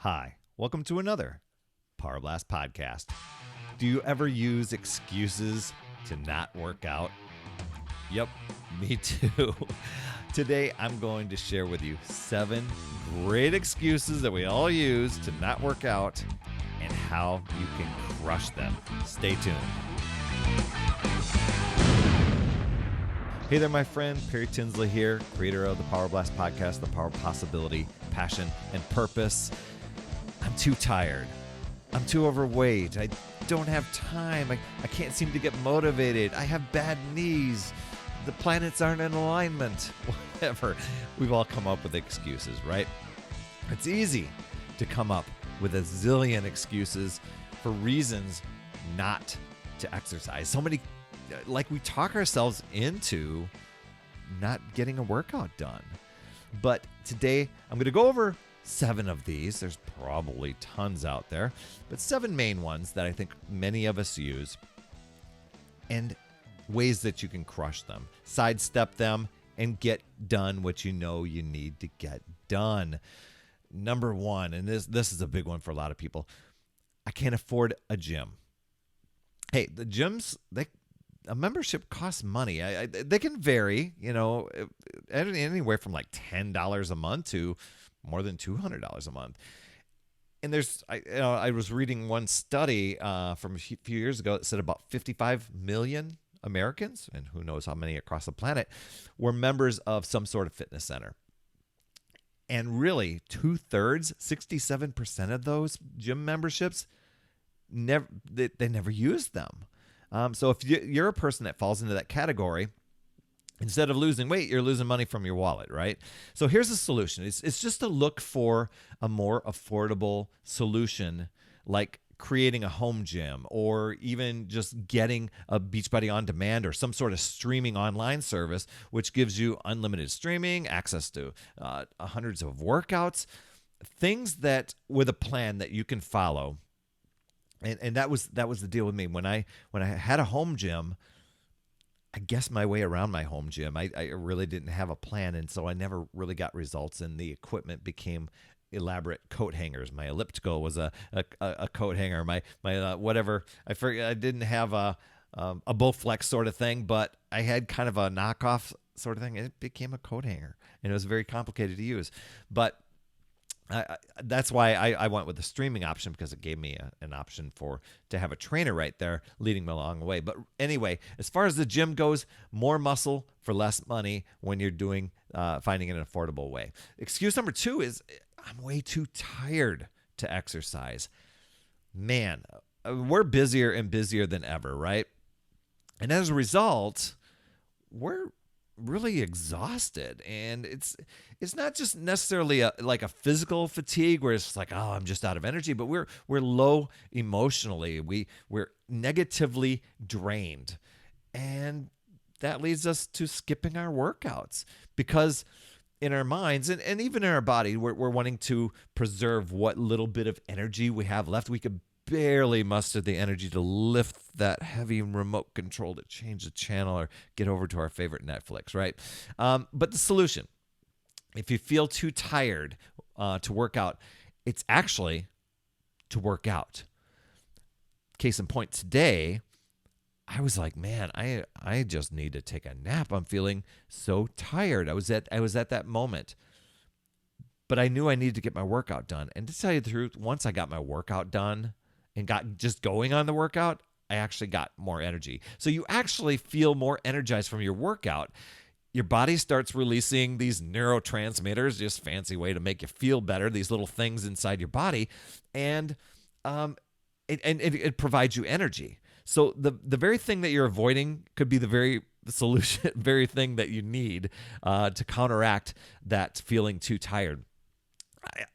Hi, welcome to another Power Blast podcast. Do you ever use excuses to not work out? Yep, me too. Today, I'm going to share with you 7 great excuses that we all use to not work out and how you can crush them. Stay tuned. Hey there, my friend. Perry Tinsley here, creator of the Power Blast podcast, The Power of Possibility, Passion, and Purpose. I'm too tired. I'm too overweight. I don't have time. I can't seem to get motivated. I have bad knees. The planets aren't in alignment. Whatever. We've all come up with excuses, right? It's easy to come up with a zillion excuses for reasons not to exercise. So many, like we talk ourselves into not getting a workout done. But today I'm going to go over 7 of these. There's probably tons out there, but 7 main ones that I think many of us use and ways that you can crush them, sidestep them, and get done what you know you need to get done. Number 1, and this is a big one for a lot of people. I can't afford a gym. Hey, the gyms, a membership costs money. They can vary, anywhere from like $10 a month to more than $200 a month. And I was reading one study from a few years ago that said about 55 million Americans, and who knows how many across the planet, were members of some sort of fitness center. And really, 2/3, 67% of those gym memberships, they never used them. So if you're a person that falls into that category, instead of losing weight, you're losing money from your wallet, right? So here's the solution. It's just to look for a more affordable solution, like creating a home gym or even just getting a Beachbody on demand or some sort of streaming online service, which gives you unlimited streaming, access to hundreds of workouts, things that with a plan that you can follow. And that was the deal with me. When I had a home gym, I guessed my way around my home gym. I really didn't have a plan, and so I never really got results, and the equipment became elaborate coat hangers. My elliptical was a coat hanger. My whatever, I forget, I didn't have a Bowflex sort of thing, but I had kind of a knockoff sort of thing. It became a coat hanger, and it was very complicated to use. But that's why I went with the streaming option, because it gave me an option to have a trainer right there leading me along the way. But anyway, as far as the gym goes, more muscle for less money when you're finding an affordable way. Excuse number 2 is I'm way too tired to exercise. Man, we're busier and busier than ever, right? And as a result, we're really exhausted, and it's not just necessarily like a physical fatigue where it's like, oh, I'm just out of energy, but we're low emotionally. We're negatively drained, and that leads us to skipping our workouts because in our minds and even in our body, we're wanting to preserve what little bit of energy we have left. We could barely muster the energy to lift that heavy remote control to change the channel or get over to our favorite Netflix, right? But the solution, if you feel too tired to work out, it's actually to work out. Case in point, today, I was like, man, I just need to take a nap. I'm feeling so tired. I was at that moment. But I knew I needed to get my workout done. And to tell you the truth, once I got my workout done and got just going on the workout, I actually got more energy. So you actually feel more energized from your workout. Your body starts releasing these neurotransmitters, just fancy way to make you feel better, these little things inside your body, and it provides you energy. So the very thing that you're avoiding could be the very solution, very thing that you need to counteract that feeling too tired.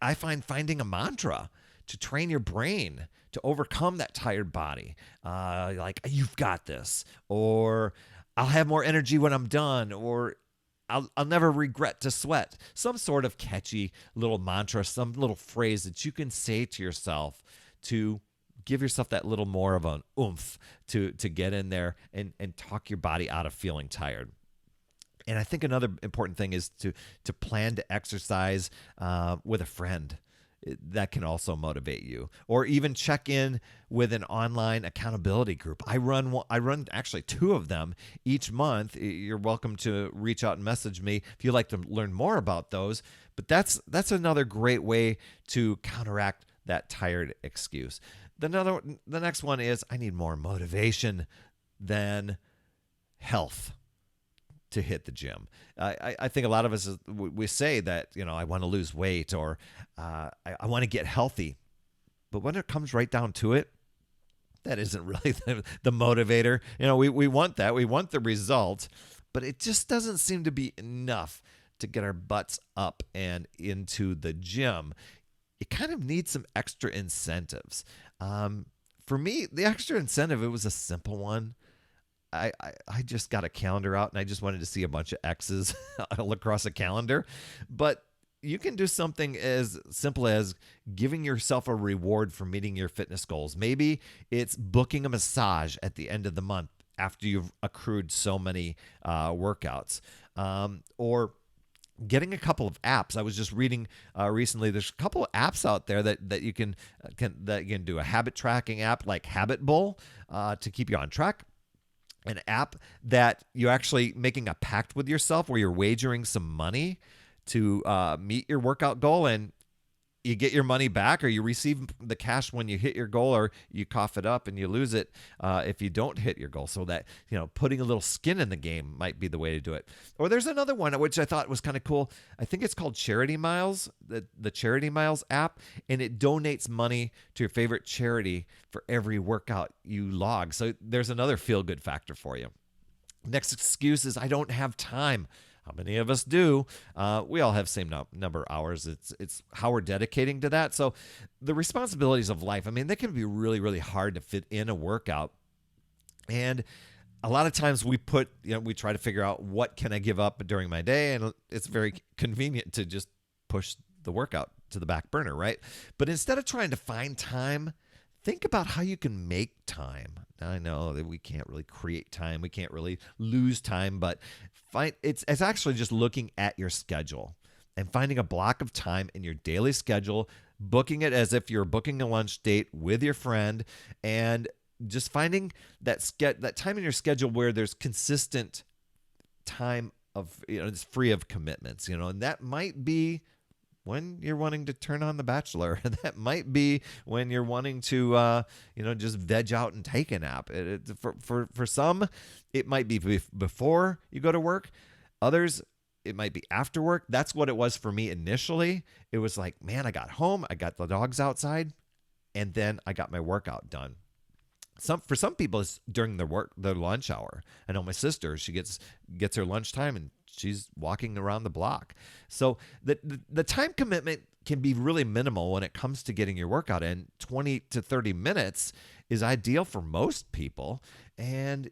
I find finding a mantra to train your brain to overcome that tired body, like you've got this, or I'll have more energy when I'm done, or I'll never regret to sweat. Some sort of catchy little mantra, some little phrase that you can say to yourself to give yourself that little more of an oomph to get in there and talk your body out of feeling tired. And I think another important thing is to plan to exercise with a friend. that can also motivate you. Or even check in with an online accountability group. I run actually 2 of them each month. You're welcome to reach out and message me if you'd like to learn more about those. But that's another great way to counteract that tired excuse. The next one is I need more motivation than health to hit the gym. I think a lot of us, we say that, I want to lose weight, or I want to get healthy. But when it comes right down to it, that isn't really the motivator. We want that. We want the result, but it just doesn't seem to be enough to get our butts up and into the gym. It kind of needs some extra incentives. For me, the extra incentive, it was a simple one. I just got a calendar out and I just wanted to see a bunch of X's all across a calendar. But you can do something as simple as giving yourself a reward for meeting your fitness goals. Maybe it's booking a massage at the end of the month after you've accrued so many workouts, or getting a couple of apps. I was just reading recently. There's a couple of apps out there that you can do. A habit tracking app like Habit Bull to keep you on track. An app that you're actually making a pact with yourself where you're wagering some money to meet your workout goal, and you get your money back, or you receive the cash when you hit your goal, or you cough it up and you lose it if you don't hit your goal. So that, putting a little skin in the game might be the way to do it. Or there's another one which I thought was kind of cool. I think it's called Charity Miles, the Charity Miles app, and it donates money to your favorite charity for every workout you log. So there's another feel-good factor for you. Next excuse is I don't have time. How many of us do? We all have same number of hours. It's how we're dedicating to that. So the responsibilities of life, they can be really, really hard to fit in a workout. And a lot of times we try to figure out what can I give up during my day, and it's very convenient to just push the workout to the back burner, right? But instead of trying to find time, think about how you can make time. Now, I know that we can't really create time. We can't really lose time, but it's actually just looking at your schedule and finding a block of time in your daily schedule, booking it as if you're booking a lunch date with your friend, and just finding that time in your schedule where there's consistent time of, it's free of commitments, and that might be when you're wanting to turn on The Bachelor. That might be when you're wanting to, just veg out and take a nap. For some, it might be before you go to work. Others, it might be after work. That's what it was for me initially. It was like, man, I got home, I got the dogs outside, and then I got my workout done. For some people, it's during their lunch hour. I know my sister, she gets her lunchtime and she's walking around the block. So the time commitment can be really minimal when it comes to getting your workout in. 20 to 30 minutes is ideal for most people. And,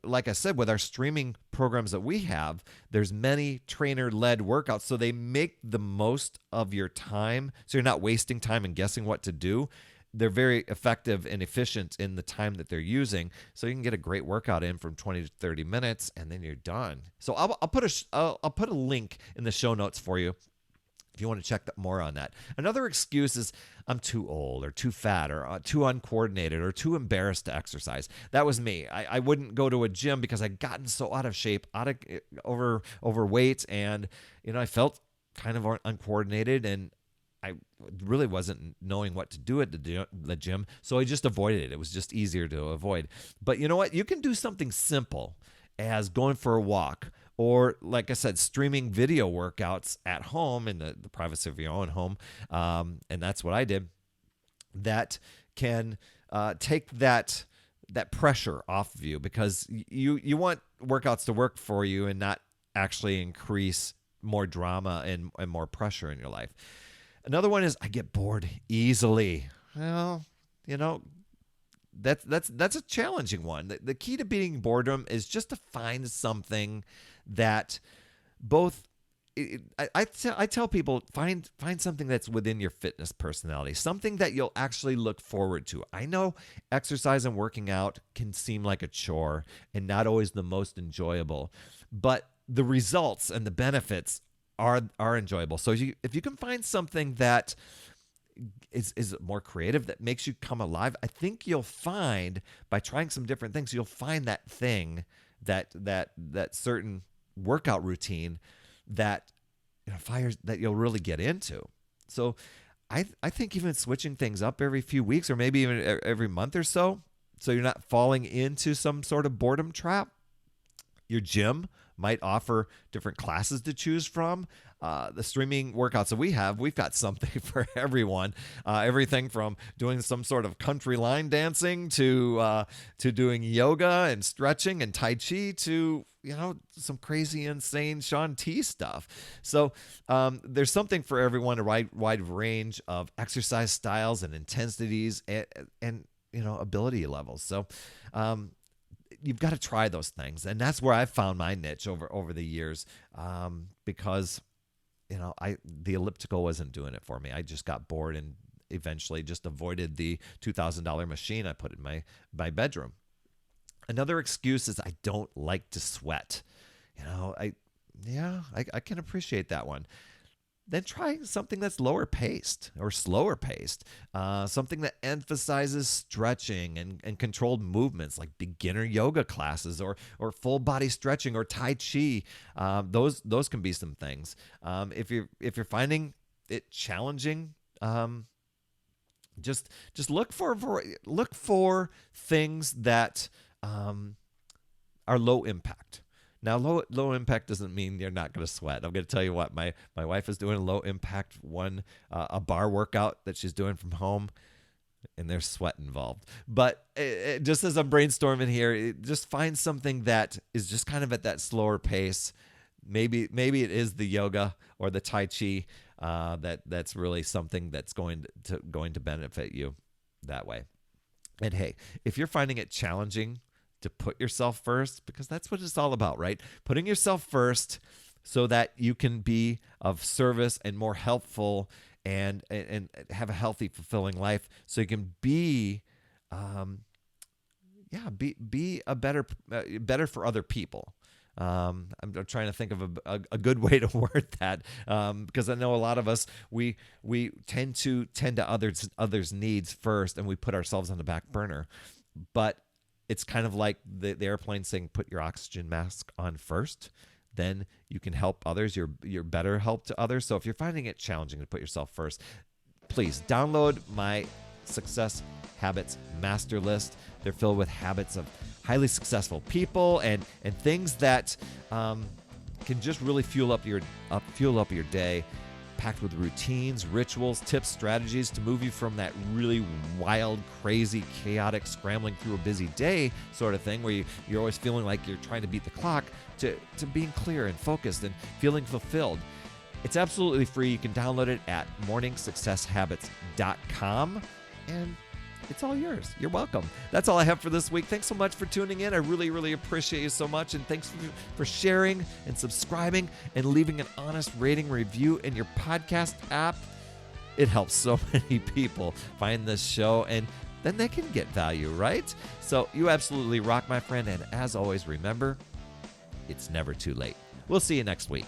like I said, with our streaming programs that we have, there's many trainer-led workouts. So they make the most of your time. So you're not wasting time and guessing what to do. They're very effective and efficient in the time that they're using. So you can get a great workout in from 20 to 30 minutes, and then you're done. So I'll put a link in the show notes for you if you want to check more on that. Another excuse is I'm too old, or too fat, or too uncoordinated, or too embarrassed to exercise. That was me. I wouldn't go to a gym because I'd gotten so out of shape, overweight, and I felt kind of uncoordinated, and I really wasn't knowing what to do at the gym, so I just avoided it. It was just easier to avoid. But you know what? You can do something simple as going for a walk, or, like I said, streaming video workouts at home in the privacy of your own home, and that's what I did. That can take that pressure off of you, because you want workouts to work for you and not actually increase more drama and more pressure in your life. Another one is I get bored easily. Well, that's a challenging one. The key to beating boredom is just to find something that both. I tell people find something that's within your fitness personality, something that you'll actually look forward to. I know exercise and working out can seem like a chore and not always the most enjoyable, but the results and the benefits are enjoyable. So if you can find something that is more creative, that makes you come alive. I think you'll find by trying some different things, you'll find that thing, that certain workout routine that fires that you'll really get into. So I think even switching things up every few weeks, or maybe even every month or so you're not falling into some sort of boredom trap. Your gym might offer different classes to choose from. The streaming workouts that we've got something for everyone. Everything from doing some sort of country line dancing to doing yoga and stretching and Tai Chi to some crazy, insane Shaun T stuff. So there's something for everyone, a wide range of exercise styles and intensities and ability levels. So you've got to try those things, and that's where I've found my niche over the years, because the elliptical wasn't doing it for me. I just got bored and eventually just avoided the $2,000 machine I put in my bedroom. Another excuse is I don't like to sweat. I can appreciate that one. Then try something that's lower paced or slower paced, something that emphasizes stretching and controlled movements, like beginner yoga classes or full body stretching or Tai Chi. Those can be some things. If you're finding it challenging, just look for things that are low impact. Now, low impact doesn't mean you're not going to sweat. I'm going to tell you what, my wife is doing a low impact one, a bar workout that she's doing from home, and there's sweat involved. But just as I'm brainstorming here, just find something that is just kind of at that slower pace. Maybe it is the yoga or the Tai Chi that's really something that's going to benefit you that way. And hey, if you're finding it challenging to put yourself first, because that's what it's all about, right? Putting yourself first so that you can be of service and more helpful and have a healthy, fulfilling life, so you can be a better for other people. I'm trying to think of a good way to word that, because I know a lot of us, we tend to others' needs first, and we put ourselves on the back burner. But it's kind of like the airplane saying, put your oxygen mask on first, then you can help others. You're better help to others. So if you're finding it challenging to put yourself first, please download my Success Habits Master List. They're filled with habits of highly successful people and things that can just really fuel up your day, packed with routines, rituals, tips, strategies to move you from that really wild, crazy, chaotic, scrambling through a busy day sort of thing where you're always feeling like you're trying to beat the clock to being clear and focused and feeling fulfilled. It's absolutely free. You can download it at morningsuccesshabits.com, and it's all yours. You're welcome. That's all I have for this week. Thanks so much for tuning in. I really, really appreciate you so much. And thanks for sharing and subscribing and leaving an honest rating review in your podcast app. It helps so many people find this show, and then they can get value, right? So you absolutely rock, my friend. And as always, remember, it's never too late. We'll see you next week.